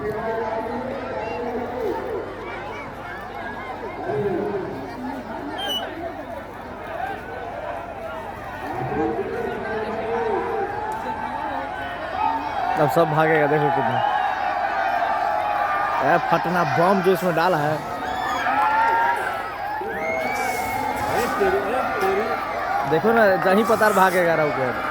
अब सब भागेगा, देखो कितना फटना बम जो इसमें डाला है। देखो ना, जहीं पतार भागेगा रहा ऊपर।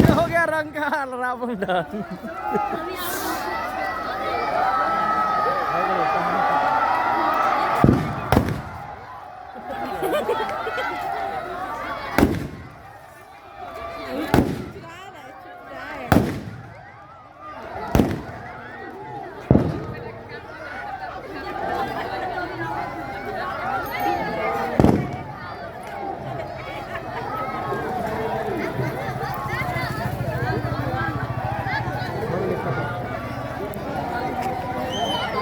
हो गया रंग का रावण दहन।